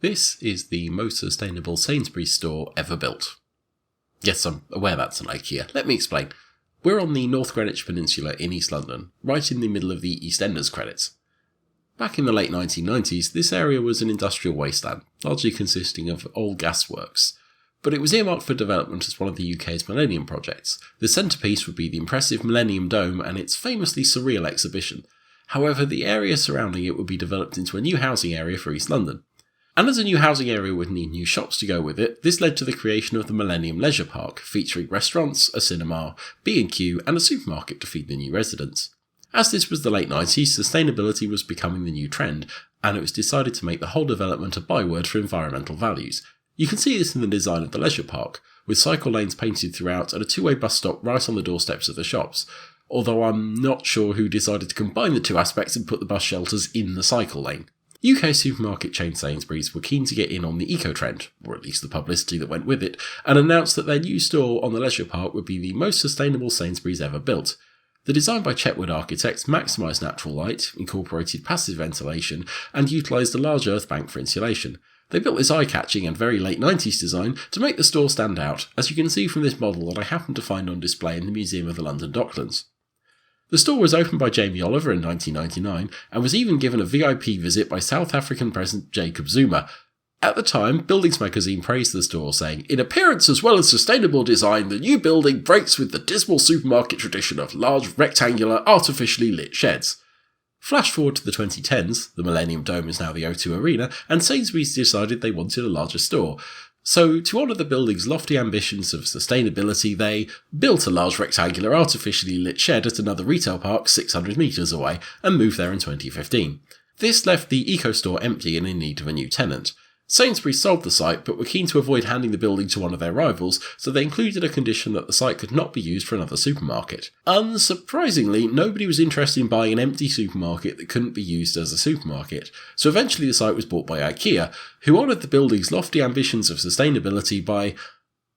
This is the most sustainable Sainsbury's store ever built. Yes, I'm aware that's an IKEA. Let me explain. We're on the North Greenwich Peninsula in East London, right in the middle of the EastEnders credits. Back in the late 1990s, this area was an industrial wasteland, largely consisting of old gasworks. But it was earmarked for development as one of the UK's Millennium projects. The centrepiece would be the impressive Millennium Dome and its famously surreal exhibition. However, the area surrounding it would be developed into a new housing area for East London. And as a new housing area would need new shops to go with it, this led to the creation of the Millennium Leisure Park, featuring restaurants, a cinema, B&Q and a supermarket to feed the new residents. As this was the late 90s, sustainability was becoming the new trend, and it was decided to make the whole development a byword for environmental values. You can see this in the design of the leisure park, with cycle lanes painted throughout and a two-way bus stop right on the doorsteps of the shops, although I'm not sure who decided to combine the two aspects and put the bus shelters in the cycle lane. UK supermarket chain Sainsbury's were keen to get in on the eco-trend, or at least the publicity that went with it, and announced that their new store on the leisure park would be the most sustainable Sainsbury's ever built. The design by Chetwood architects maximised natural light, incorporated passive ventilation, and utilised a large earth bank for insulation. They built this eye-catching and very late 90s design to make the store stand out, as you can see from this model that I happened to find on display in the Museum of the London Docklands. The store was opened by Jamie Oliver in 1999 and was even given a VIP visit by South African President Jacob Zuma. At the time, Buildings magazine praised the store, saying, "In appearance as well as sustainable design, the new building breaks with the dismal supermarket tradition of large rectangular, artificially lit sheds." Flash forward to the 2010s, the Millennium Dome is now the O2 Arena, and Sainsbury's decided they wanted a larger store. So, to honour the building's lofty ambitions of sustainability, they built a large rectangular artificially lit shed at another retail park 600 metres away and moved there in 2015. This left the eco-store empty and in need of a new tenant. Sainsbury's sold the site but were keen to avoid handing the building to one of their rivals, so they included a condition that the site could not be used for another supermarket. Unsurprisingly, nobody was interested in buying an empty supermarket that couldn't be used as a supermarket, so eventually the site was bought by IKEA, who honoured the building's lofty ambitions of sustainability by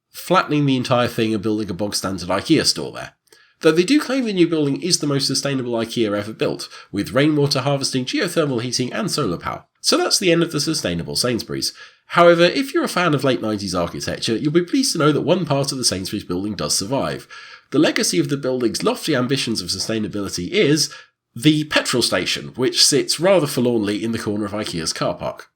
flattening the entire thing and building a bog-standard IKEA store there. Though they do claim the new building is the most sustainable IKEA ever built, with rainwater harvesting, geothermal heating and solar power. So that's the end of the sustainable Sainsbury's. However, if you're a fan of late 90s architecture, you'll be pleased to know that one part of the Sainsbury's building does survive. The legacy of the building's lofty ambitions of sustainability is the petrol station, which sits rather forlornly in the corner of IKEA's car park.